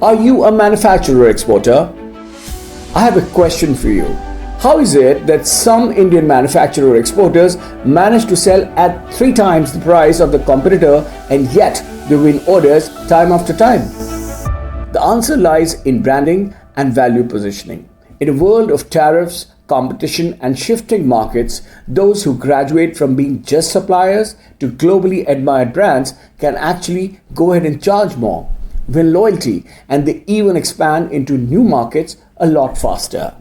Are you a manufacturer exporter? I have a question for you. How is it that some Indian manufacturer exporters manage to sell at 3 times the price of the competitor and yet they win orders time after time? The answer lies in branding and value positioning. In a world of tariffs, competition and shifting markets, those who graduate from being just suppliers to globally admired brands can actually go ahead and charge more, win loyalty, and they even expand into new markets a lot faster.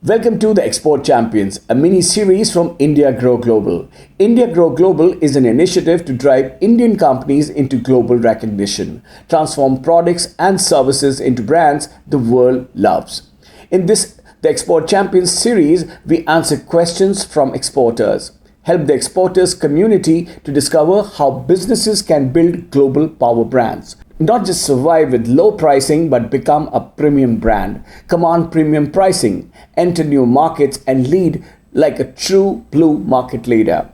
Welcome to the Export Champions, a mini series from India Grow Global. India Grow Global is an initiative to drive Indian companies into global recognition, transform products and services into brands the world loves. In this, the Export Champions series, we answer questions from exporters, help the exporters community to discover how businesses can build global power brands. Not just survive with low pricing but become a premium brand, command premium pricing, enter new markets and lead like a true blue market leader.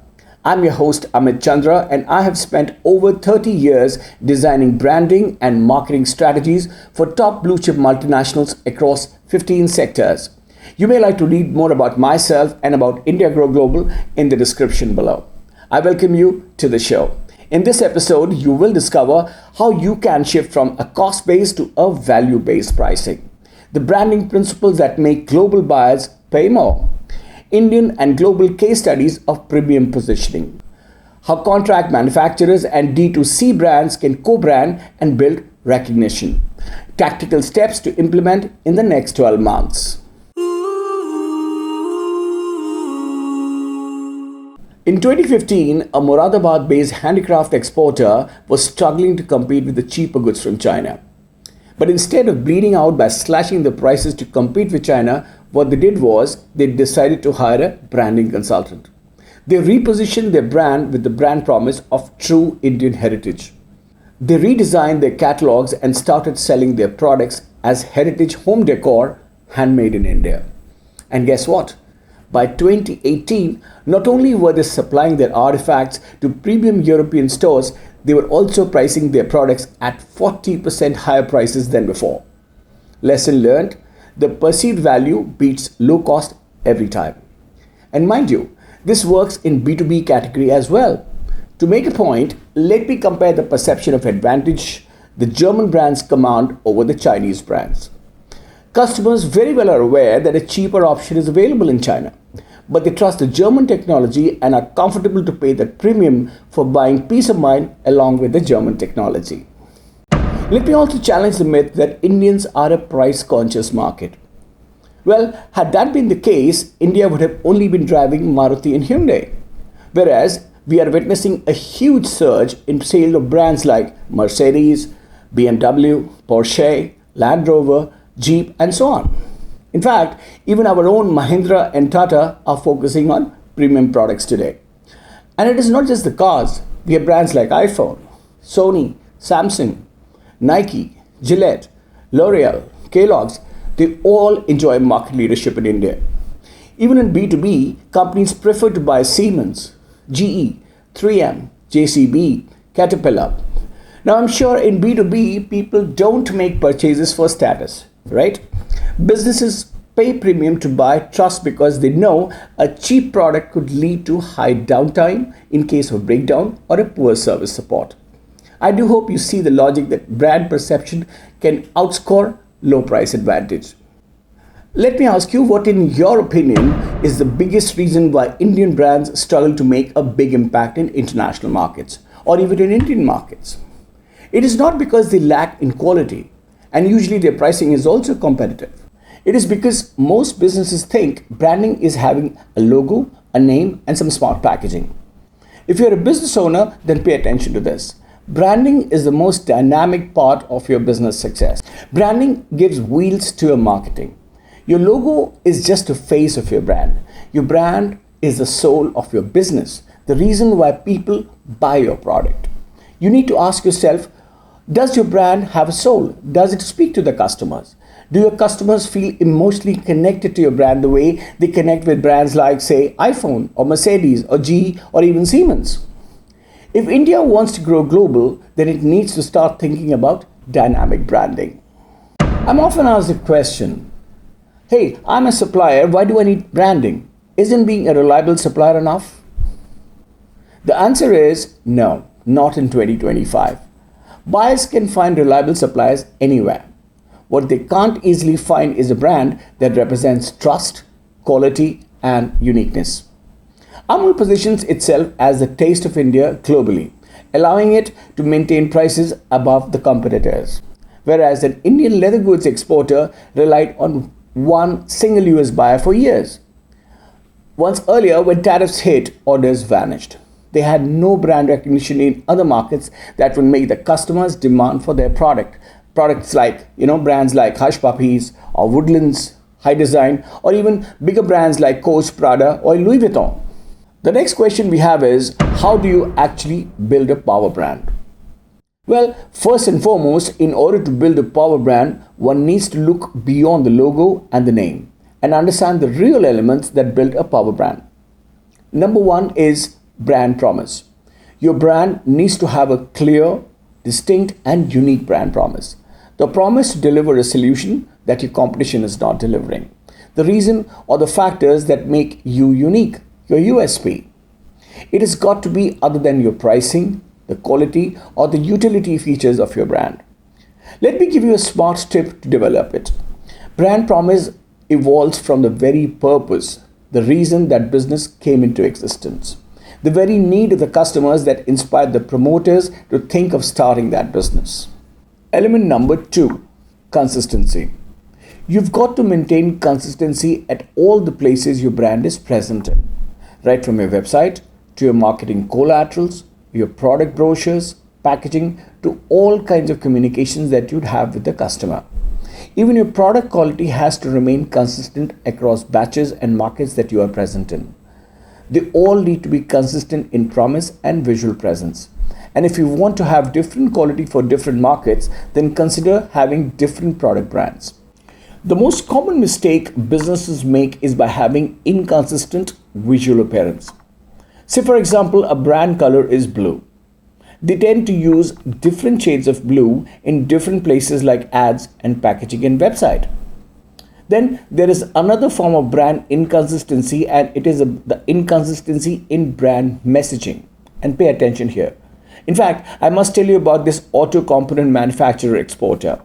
I'm your host Amit Chandraa and I have spent over 30 years designing branding and marketing strategies for top blue chip multinationals across 15 sectors. You may like to read more about myself and about India Grow Global in the description below. I welcome you to the show. In this episode, you will discover how you can shift from a cost-based to a value-based pricing, the branding principles that make global buyers pay more, Indian and global case studies of premium positioning, how contract manufacturers and D2C brands can co-brand and build recognition, tactical steps to implement in the next 12 months. In 2015, a Moradabad-based handicraft exporter was struggling to compete with the cheaper goods from China. But instead of bleeding out by slashing the prices to compete with China, what they did was they decided to hire a branding consultant. They repositioned their brand with the brand promise of true Indian heritage. They redesigned their catalogs and started selling their products as heritage home decor handmade in India. And guess what? By 2018, not only were they supplying their artifacts to premium European stores, they were also pricing their products at 40% higher prices than before. Lesson learned, the perceived value beats low cost every time. And mind you, this works in B2B category as well. To make a point, let me compare the perception of advantage the German brands command over the Chinese brands. Customers very well are aware that a cheaper option is available in China, but they trust the German technology and are comfortable to pay that premium for buying peace of mind along with the German technology. Let me also challenge the myth that Indians are a price-conscious market. Well, had that been the case, India would have only been driving Maruti and Hyundai, whereas we are witnessing a huge surge in sale of brands like Mercedes, BMW, Porsche, Land Rover, Jeep and so on. In fact, even our own Mahindra and Tata are focusing on premium products today. And it is not just the cars. We have brands like iPhone, Sony, Samsung, Nike, Gillette, L'Oreal, Kellogg's. They all enjoy market leadership in India. Even in B2B, companies prefer to buy Siemens, GE, 3M, JCB, Caterpillar. Now I'm sure in B2B, people don't make purchases for status, right? Businesses pay premium to buy trust because they know a cheap product could lead to high downtime in case of breakdown or a poor service support. I do hope you see the logic that brand perception can outscore low price advantage. Let me ask you what in your opinion is the biggest reason why Indian brands struggle to make a big impact in international markets or even in Indian markets. It is not because they lack in quality, and usually their pricing is also competitive. It is because most businesses think branding is having a logo, a name, and some smart packaging. If you're a business owner, then pay attention to this. Branding is the most dynamic part of your business success. Branding gives wheels to your marketing. Your logo is just the face of your brand. Your brand is the soul of your business, the reason why people buy your product. You need to ask yourself, Does your brand have a soul? Does it speak to the customers? Do your customers feel emotionally connected to your brand the way they connect with brands like, say, iPhone or Mercedes or GE or even Siemens? If India wants to grow global, then it needs to start thinking about dynamic branding. I'm often asked the question, hey, I'm a supplier, why do I need branding? Isn't being a reliable supplier enough? The answer is no, not in 2025. Buyers can find reliable suppliers anywhere. What they can't easily find is a brand that represents trust, quality, and uniqueness. Amul positions itself as the taste of India globally, allowing it to maintain prices above the competitors. Whereas an Indian leather goods exporter relied on one single US buyer for years. Once earlier, when tariffs hit, orders vanished. They had no brand recognition in other markets that would make the customers demand for their product. Products like, brands like Hush Puppies or Woodlands, High Design, or even bigger brands like Coach, Prada, or Louis Vuitton. The next question we have is, how do you actually build a power brand? Well, first and foremost, in order to build a power brand, one needs to look beyond the logo and the name and understand the real elements that build a power brand. Number one is brand promise. Your brand needs to have a clear, distinct, and unique brand promise. The promise to deliver a solution that your competition is not delivering. The reason or the factors that make you unique, your USP. It has got to be other than your pricing, the quality, or the utility features of your brand. Let me give you a smart tip to develop it. Brand promise evolves from the very purpose, the reason that business came into existence. The very need of the customers that inspired the promoters to think of starting that business. Element number 2, consistency. You've got to maintain consistency at all the places your brand is present in, right from your website to your marketing collaterals, your product brochures, packaging, to all kinds of communications that you'd have with the customer. Even your product quality has to remain consistent across batches and markets that you are present in. They all need to be consistent in promise and visual presence. And if you want to have different quality for different markets, then consider having different product brands. The most common mistake businesses make is by having inconsistent visual appearance. Say for example, a brand color is blue. They tend to use different shades of blue in different places like ads and packaging and website. Then there is another form of brand inconsistency, and it is the inconsistency in brand messaging. And pay attention here. In fact, I must tell you about this auto component manufacturer exporter.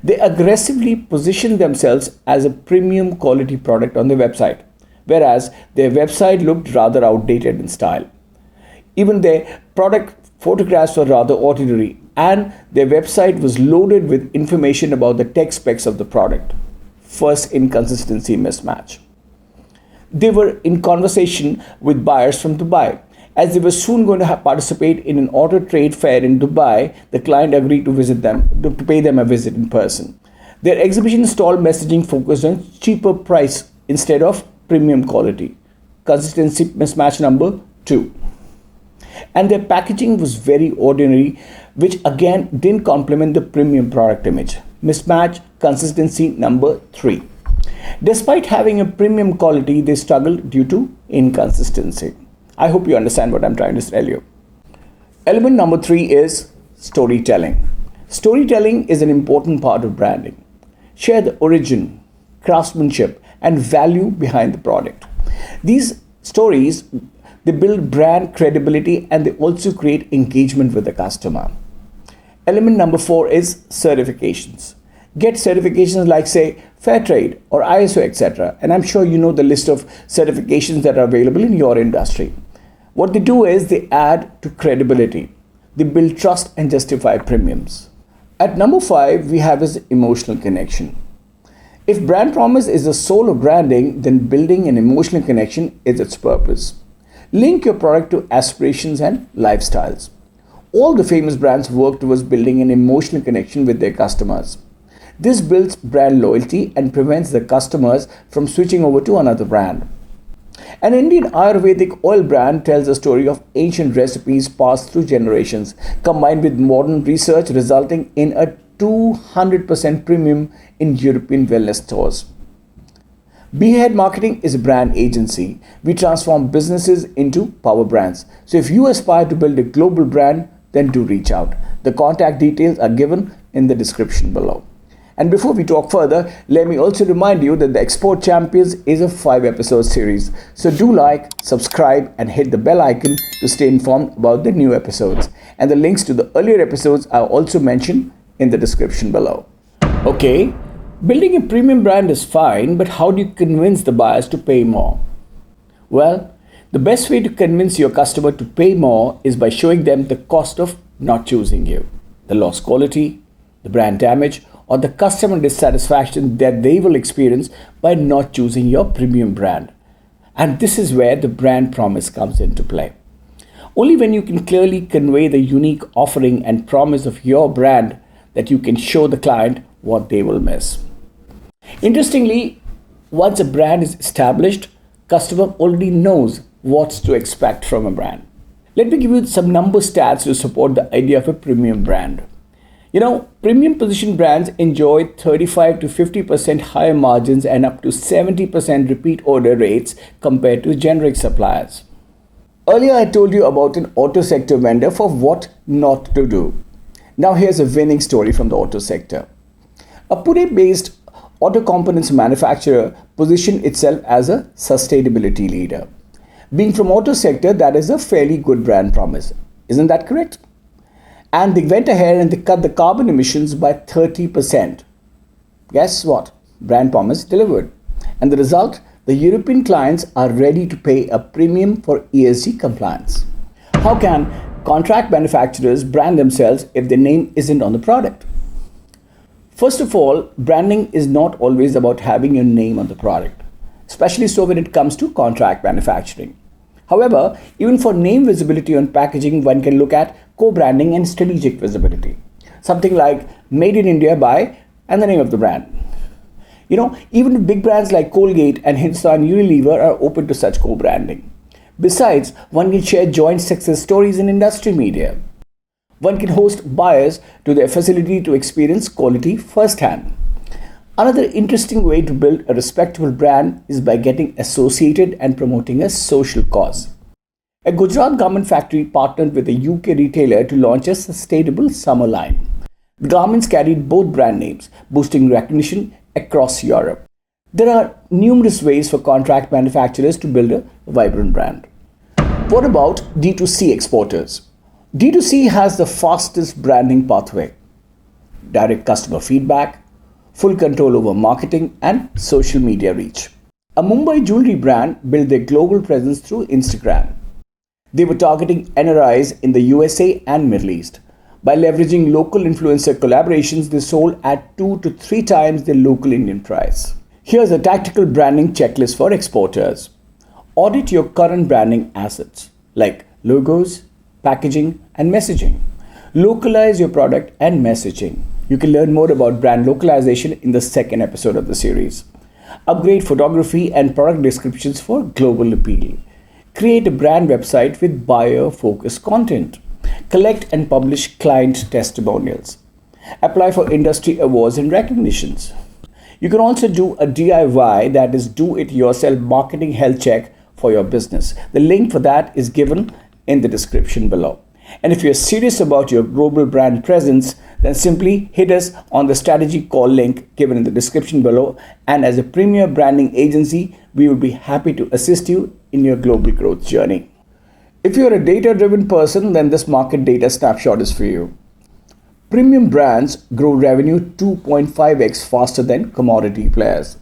They aggressively position themselves as a premium quality product on their website, whereas their website looked rather outdated in style. Even their product photographs were rather ordinary, and their website was loaded with information about the tech specs of the product. First inconsistency mismatch. They were in conversation with buyers from Dubai. As they were soon going to participate in an auto trade fair in Dubai, the client agreed to visit them, to pay them a visit in person. Their exhibition stall messaging focused on cheaper price instead of premium quality. Consistency mismatch number 2. And their packaging was very ordinary, which again didn't complement the premium product image. Mismatch consistency number 3. Despite having a premium quality, they struggled due to inconsistency. I hope you understand what I'm trying to tell you. Element number 3 is storytelling. Storytelling is an important part of branding. Share the origin, craftsmanship, and value behind the product. These stories, they build brand credibility, and they also create engagement with the customer. Element number 4 is certifications. Get certifications like, say, Fairtrade or ISO, etc. And I'm sure you know the list of certifications that are available in your industry. What they do is they add to credibility. They build trust and justify premiums. At number 5, we have is emotional connection. If brand promise is the soul of branding, then building an emotional connection is its purpose. Link your product to aspirations and lifestyles. All the famous brands work towards building an emotional connection with their customers. This builds brand loyalty and prevents the customers from switching over to another brand. An Indian Ayurvedic oil brand tells a story of ancient recipes passed through generations, combined with modern research, resulting in a 200% premium in European wellness stores. Behead Marketing is a brand agency. We transform businesses into power brands. So if you aspire to build a global brand, then do reach out. The contact details are given in the description below. And before we talk further, let me also remind you that the Export Champions is a 5-episode series. So do like, subscribe, and hit the bell icon to stay informed about the new episodes. And the links to the earlier episodes are also mentioned in the description below. Okay, building a premium brand is fine, but how do you convince the buyers to pay more? Well, the best way to convince your customer to pay more is by showing them the cost of not choosing you, the lost quality, the brand damage, or the customer dissatisfaction that they will experience by not choosing your premium brand. And this is where the brand promise comes into play. Only when you can clearly convey the unique offering and promise of your brand that you can show the client what they will miss. Interestingly, once a brand is established, customer already knows what to expect from a brand. Let me give you some number stats to support the idea of a premium brand. Premium position brands enjoy 35 to 50% higher margins and up to 70% repeat order rates compared to generic suppliers. Earlier, I told you about an auto sector vendor for what not to do. Now, here's a winning story from the auto sector. A Pune-based auto components manufacturer positioned itself as a sustainability leader. Being from auto sector, that is a fairly good brand promise. Isn't that correct? And they went ahead and they cut the carbon emissions by 30%. Guess what? Brand promise delivered. And the result? The European clients are ready to pay a premium for ESG compliance. How can contract manufacturers brand themselves if their name isn't on the product? First of all, branding is not always about having your name on the product, especially so when it comes to contract manufacturing. However, even for name visibility on packaging, one can look at co-branding and strategic visibility. Something like Made in India by and the name of the brand. Even big brands like Colgate and Hindustan Unilever are open to such co-branding. Besides, one can share joint success stories in industry media. One can host buyers to their facility to experience quality firsthand. Another interesting way to build a respectable brand is by getting associated and promoting a social cause. A Gujarat garment factory partnered with a UK retailer to launch a sustainable summer line. The garments carried both brand names, boosting recognition across Europe. There are numerous ways for contract manufacturers to build a vibrant brand. What about D2C exporters? D2C has the fastest branding pathway. Direct customer feedback, full control over marketing and social media reach. A Mumbai jewellery brand built their global presence through Instagram. They were targeting NRIs in the USA and Middle East. By leveraging local influencer collaborations, they sold at 2 to 3 times their local Indian price. Here's a tactical branding checklist for exporters. Audit your current branding assets like logos, packaging, and messaging. Localize your product and messaging. You can learn more about brand localization in the second episode of the series. Upgrade photography and product descriptions for global appeal. Create a brand website with buyer-focused content. Collect and publish client testimonials. Apply for industry awards and recognitions. You can also do a DIY, that is do-it-yourself marketing health check for your business. The link for that is given in the description below. And if you're serious about your global brand presence, then simply hit us on the strategy call link given in the description below. And as a premier branding agency, we will be happy to assist you in your global growth journey. If you're a data-driven person, then this market data snapshot is for you. Premium brands grow revenue 2.5x faster than commodity players.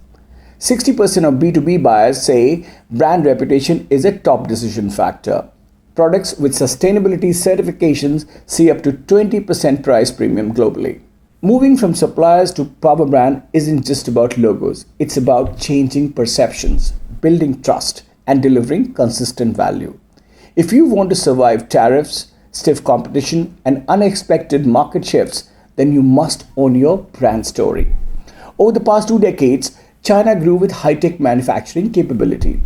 60% of B2B buyers say brand reputation is a top decision factor. Products with sustainability certifications see up to 20% price premium globally. Moving from suppliers to power brand isn't just about logos. It's about changing perceptions, building trust, and delivering consistent value. If you want to survive tariffs, stiff competition, and unexpected market shifts, then you must own your brand story. Over the past 2 decades, China grew with high-tech manufacturing capability.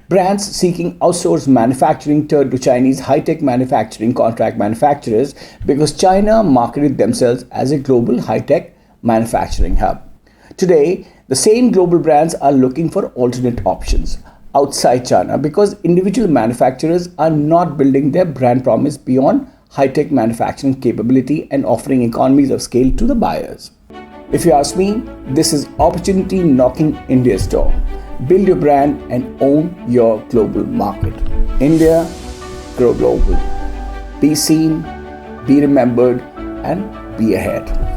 Brands seeking outsourced manufacturing turned to Chinese high-tech manufacturing contract manufacturers because China marketed themselves as a global high-tech manufacturing hub. Today, the same global brands are looking for alternate options outside China because individual manufacturers are not building their brand promise beyond high-tech manufacturing capability and offering economies of scale to the buyers. If you ask me, this is opportunity knocking India's door. Build your brand and own your global market. India, grow global. Be seen, be remembered, and be ahead.